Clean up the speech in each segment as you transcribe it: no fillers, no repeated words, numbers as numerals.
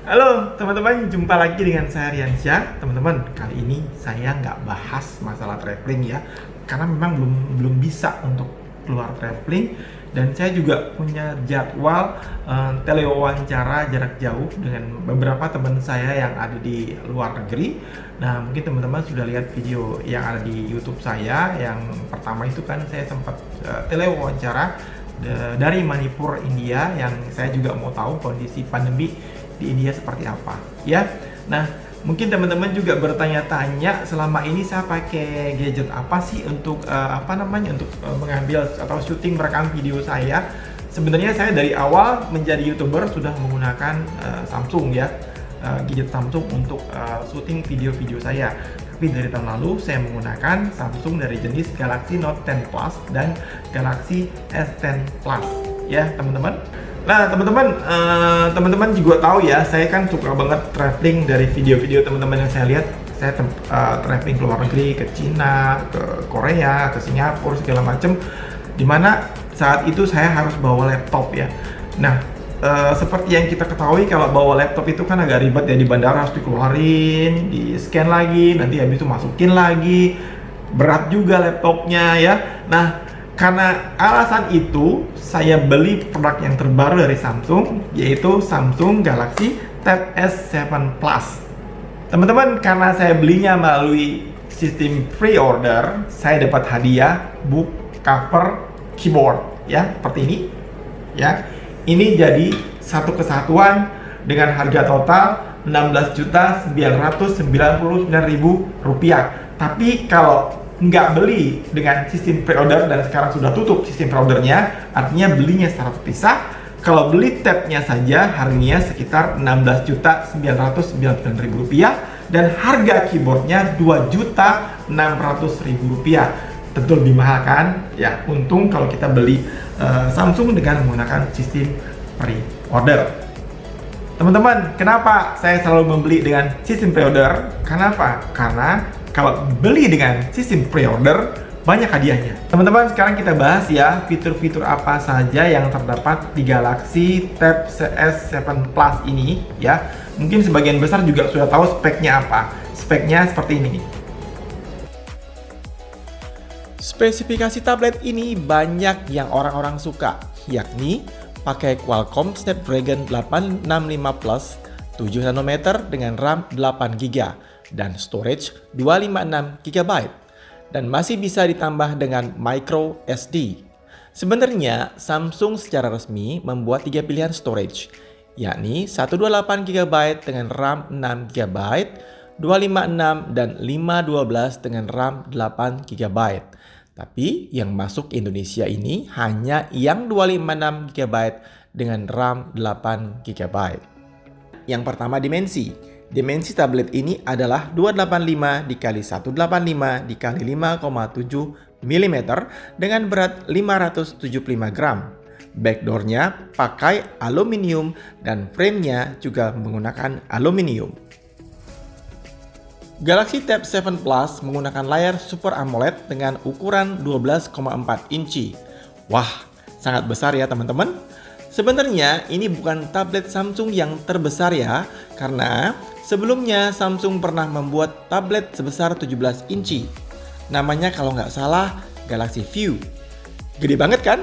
Halo teman-teman, jumpa lagi dengan saya Riansyah. Teman-teman, kali ini saya nggak bahas masalah traveling ya, karena memang belum bisa untuk keluar traveling, dan saya juga punya jadwal telewawancara jarak jauh dengan beberapa teman saya yang ada di luar negeri. Nah, mungkin teman-teman sudah lihat video yang ada di YouTube saya. Yang pertama itu kan saya sempat telewawancara dari Manipur, India, yang saya juga mau tahu kondisi pandemi di India seperti apa ya. Nah, mungkin teman-teman juga bertanya-tanya selama ini saya pakai gadget apa sih untuk mengambil atau syuting merekam video saya. Sebenarnya saya dari awal menjadi YouTuber sudah menggunakan Samsung ya, gadget Samsung untuk syuting video-video saya. Tapi dari tahun lalu saya menggunakan Samsung dari jenis Galaxy Note 10 Plus dan Galaxy S10 Plus ya teman-teman. Nah teman-teman juga tahu ya, saya kan suka banget traveling. Dari video-video teman-teman yang saya lihat, saya traveling ke luar negeri, ke Cina, ke Korea, ke Singapura segala macem, dimana saat itu saya harus bawa laptop ya. Nah, seperti yang kita ketahui, kalau bawa laptop itu kan agak ribet ya, di bandara harus dikeluarin, di scan lagi, nanti habis itu masukin lagi, berat juga laptopnya ya. Nah, karena alasan itu, saya beli produk yang terbaru dari Samsung, yaitu Samsung Galaxy Tab S7 Plus. Teman-teman, karena saya belinya melalui sistem pre-order, saya dapat hadiah book cover keyboard ya, seperti ini ya. Ini jadi satu kesatuan dengan harga total Rp16.999.000. Tapi kalau nggak beli dengan sistem pre-order dan sekarang sudah tutup sistem pre-ordernya, artinya belinya secara terpisah. Kalau beli tabnya saja harganya sekitar Rp16.999.000 dan harga keyboardnya Rp2.600.000. Tentu lebih mahal kan? Ya, untung kalau kita beli Samsung dengan menggunakan sistem pre-order. Teman-teman, kenapa saya selalu membeli dengan sistem pre-order? Kenapa? Karena kalau beli dengan sistem pre-order, banyak hadiahnya. Teman-teman, sekarang kita bahas ya fitur-fitur apa saja yang terdapat di Galaxy Tab S7 Plus ini ya. Mungkin sebagian besar juga sudah tahu speknya apa. Speknya seperti ini. Spesifikasi tablet ini banyak yang orang-orang suka, yakni pakai Qualcomm Snapdragon 865 Plus 7 nanometer dengan RAM 8GB dan storage 256 GB, dan masih bisa ditambah dengan micro SD. Sebenarnya Samsung secara resmi membuat 3 pilihan storage, yakni 128 GB dengan RAM 6 GB, 256 dan 512 dengan RAM 8 GB. Tapi yang masuk Indonesia ini hanya yang 256 GB dengan RAM 8 GB. Yang pertama, dimensi. Dimensi tablet ini adalah 285 dikali 185 dikali 5,7 mm dengan berat 575 gram. Backdoornya pakai aluminium dan framenya juga menggunakan aluminium. Galaxy Tab 7 Plus menggunakan layar Super AMOLED dengan ukuran 12,4 inci. Wah, sangat besar ya teman-teman. Sebenarnya ini bukan tablet Samsung yang terbesar ya, karena sebelumnya Samsung pernah membuat tablet sebesar 17 inci. Namanya kalau nggak salah Galaxy View. Gede banget kan?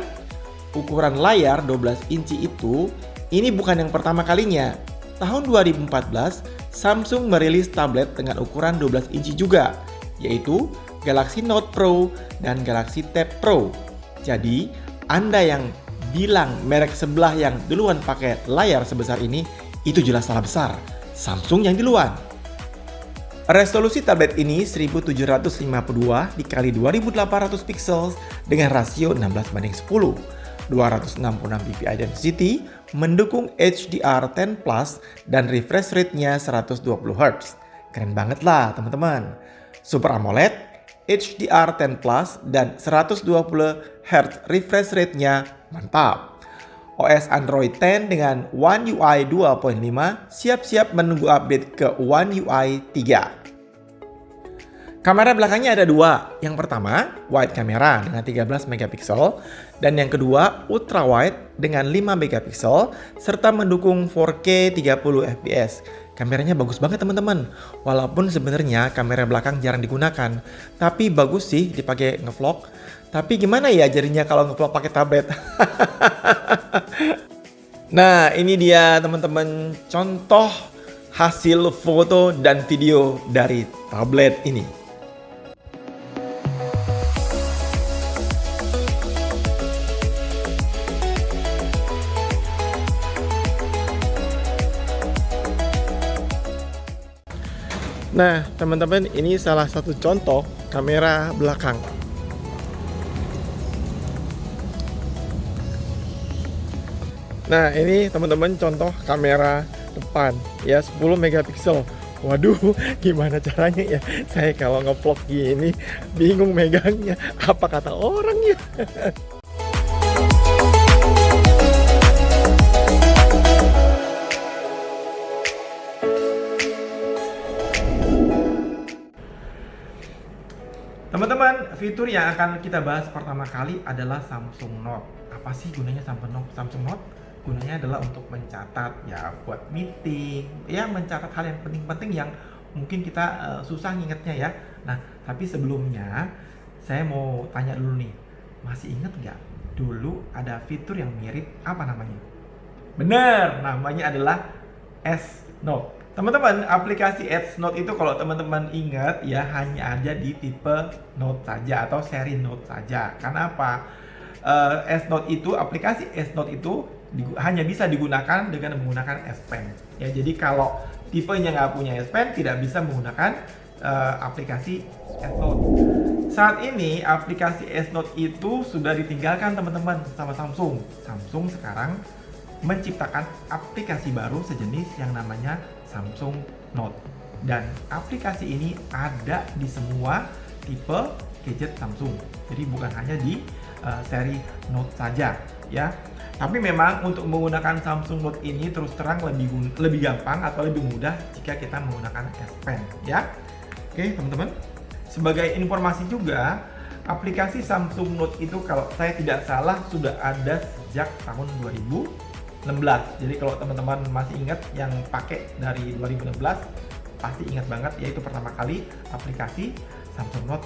Ukuran layar 12 inci itu, ini bukan yang pertama kalinya. Tahun 2014, Samsung merilis tablet dengan ukuran 12 inci juga, yaitu Galaxy Note Pro dan Galaxy Tab Pro. Jadi, Anda yang bilang merek sebelah yang duluan pakai layar sebesar ini, itu jelas salah besar. Samsung yang duluan. Resolusi tablet ini 1752 dikali 2800 pixels dengan rasio 16:10. 266 ppi density, mendukung HDR10 Plus dan refresh rate-nya 120 Hz. Keren banget lah teman-teman. Super AMOLED, HDR10 Plus dan 120 Hz refresh rate-nya mantap. OS Android 10 dengan One UI 2.5 siap-siap menunggu update ke One UI 3. Kamera belakangnya ada dua. Yang pertama, wide kamera dengan 13 megapiksel dan yang kedua, ultra wide dengan 5 megapiksel serta mendukung 4K 30 fps. Kameranya bagus banget teman-teman. Walaupun sebenarnya kamera belakang jarang digunakan, tapi bagus sih dipakai ngevlog. Tapi gimana ya jadinya kalau ngevlog pakai tablet? Nah, ini dia teman-teman contoh hasil foto dan video dari tablet ini. Nah, teman-teman, ini salah satu contoh kamera belakang. Nah, ini teman-teman contoh kamera depan ya 10 megapiksel. Waduh, gimana caranya ya? Saya kalau ngevlog gini bingung megangnya. Apa kata orang ya? Teman-teman, fitur yang akan kita bahas pertama kali adalah Samsung Note. Apa sih gunanya Samsung Note? Gunanya adalah untuk mencatat, ya buat meeting, ya mencatat hal yang penting-penting yang mungkin kita susah ngingetnya ya. Nah, tapi sebelumnya saya mau tanya dulu nih, masih inget nggak dulu ada fitur yang mirip apa namanya? Bener, namanya adalah S Note. Teman-teman, aplikasi S Note itu kalau teman-teman ingat ya hanya ada di tipe Note saja atau seri Note saja. Karena apa? S Note itu, aplikasi S Note itu hanya bisa digunakan dengan menggunakan S Pen. Ya, jadi kalau tipenya nggak punya S Pen tidak bisa menggunakan aplikasi S Note. Saat ini aplikasi S Note itu sudah ditinggalkan teman-teman sama Samsung. Samsung sekarang menciptakan aplikasi baru sejenis yang namanya Samsung Note. Dan aplikasi ini ada di semua tipe gadget Samsung. Jadi bukan hanya di seri Note saja ya. Tapi memang untuk menggunakan Samsung Note ini terus terang lebih gampang atau lebih mudah jika kita menggunakan S Pen ya. Oke, teman-teman. Sebagai informasi juga, aplikasi Samsung Note itu kalau saya tidak salah sudah ada sejak tahun 2016. Jadi kalau teman-teman masih ingat yang pakai dari 2016 pasti ingat banget, yaitu pertama kali aplikasi Samsung Note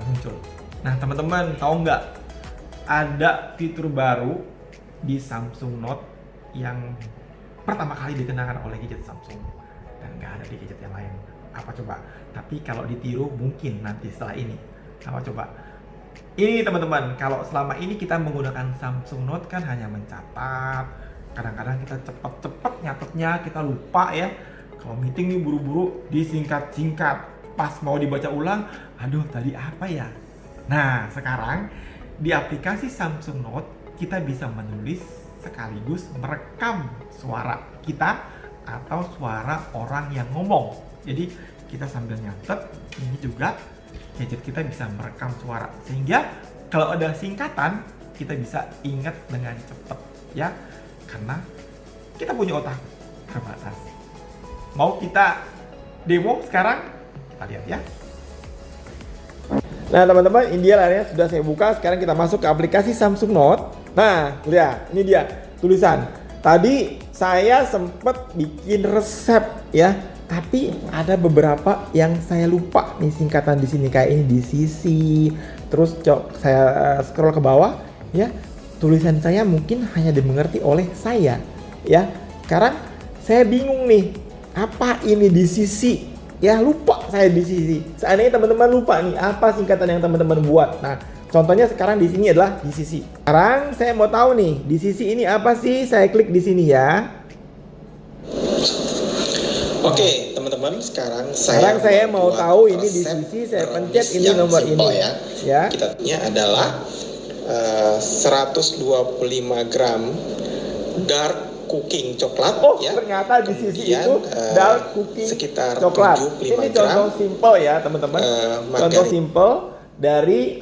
muncul. Nah teman-teman tahu nggak ada fitur baru di Samsung Note yang pertama kali dikenakan oleh gadget Samsung dan nggak ada di gadget yang lain. Apa coba? Tapi kalau ditiru mungkin nanti setelah ini. Apa coba? Ini teman-teman, kalau selama ini kita menggunakan Samsung Note kan hanya mencatat. Kadang-kadang kita cepet-cepet nyatetnya, kita lupa ya. Kalau meeting nih buru-buru disingkat-singkat. Pas mau dibaca ulang, aduh tadi apa ya? Nah sekarang di aplikasi Samsung Note kita bisa menulis sekaligus merekam suara kita atau suara orang yang ngomong. Jadi kita sambil nyatet, ini juga gadget kita bisa merekam suara. Sehingga kalau ada singkatan, kita bisa ingat dengan cepat ya. Karena kita punya otak terbatas. Mau kita demo sekarang? Kita lihat ya. Nah teman-teman, ini dia layarnya sudah saya buka. Sekarang kita masuk ke aplikasi Samsung Note. Nah lihat, ini dia tulisan. Tadi saya sempat bikin resep ya, tapi ada beberapa yang saya lupa nih singkatan di sini, kayak ini di sisi. Terus saya scroll ke bawah ya. Tulisan saya mungkin hanya dimengerti oleh saya ya. Sekarang saya bingung nih, apa ini di sisi? Ya lupa saya di sisi. Seandainya teman-teman lupa nih apa singkatan yang teman-teman buat. Nah, contohnya sekarang di sini adalah di sisi. Sekarang saya mau tahu nih, di sisi ini apa sih? Saya klik di sini ya. Oke, teman-teman, sekarang saya mau tahu ini di sisi, saya pencet ini nomor ini. Ya. Kitabnya adalah 125 gram dark cooking coklat. Oh, ya. ternyata di sisi Kemudian, itu dark cooking sekitar coklat. 75 Ini gram. contoh simple ya, teman-teman. Contoh simple dari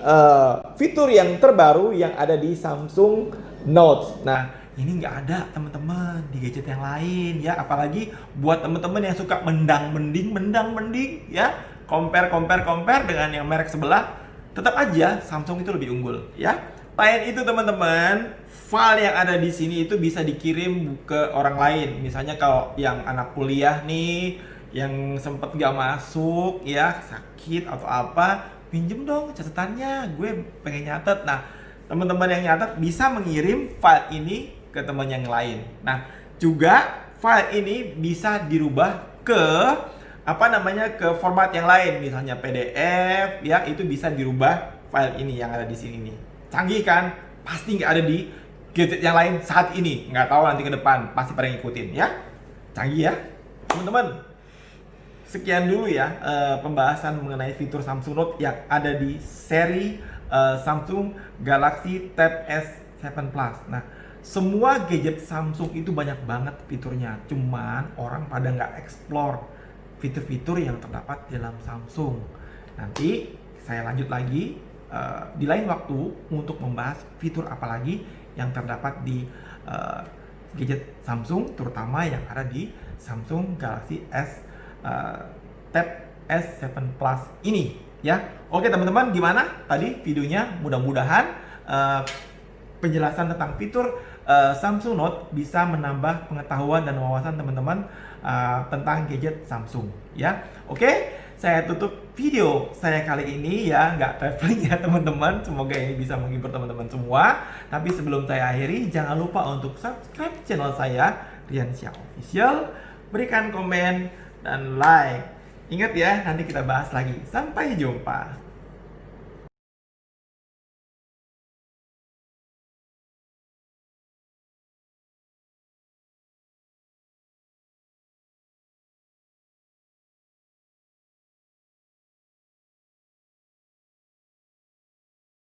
fitur yang terbaru yang ada di Samsung Note. Nah, ini nggak ada teman-teman di gadget yang lain ya. Apalagi buat teman-teman yang suka mendang-mending ya. compare dengan yang merek sebelah, tetap aja Samsung itu lebih unggul ya. Selain itu teman-teman, file yang ada di sini itu bisa dikirim ke orang lain. Misalnya kalau yang anak kuliah nih, yang sempet nggak masuk ya, sakit atau apa, pinjem dong catatannya, gue pengen nyatet. Nah, teman-teman yang nyatet bisa mengirim file ini ke teman yang lain. Nah, juga file ini bisa dirubah ke ke format yang lain, misalnya PDF ya, itu bisa dirubah file ini yang ada di sini nih. Canggih kan? Pasti nggak ada di gadget yang lain saat ini. Nggak tahu nanti ke depan, pasti pada ngikutin ya. Canggih ya, teman-teman. Sekian dulu ya pembahasan mengenai fitur Samsung Note yang ada di seri Samsung Galaxy Tab S7 Plus. Nah, semua gadget Samsung itu banyak banget fiturnya. Cuman orang pada nggak explore fitur-fitur yang terdapat dalam Samsung. Nanti saya lanjut lagi di lain waktu untuk membahas fitur apa lagi yang terdapat di gadget Samsung, terutama yang ada di Samsung Galaxy Tab S7 Plus ini ya. Oke teman-teman, gimana tadi videonya? Mudah-mudahan penjelasan tentang fitur Samsung Note bisa menambah pengetahuan dan wawasan teman-teman tentang gadget Samsung ya. Oke, saya tutup video saya kali ini ya, nggak traveling ya teman-teman. Semoga ini bisa menghibur teman-teman semua. Tapi sebelum saya akhiri, jangan lupa untuk subscribe channel saya, Riansyah Official. Berikan komen dan like. Ingat ya, nanti kita bahas lagi. Sampai jumpa.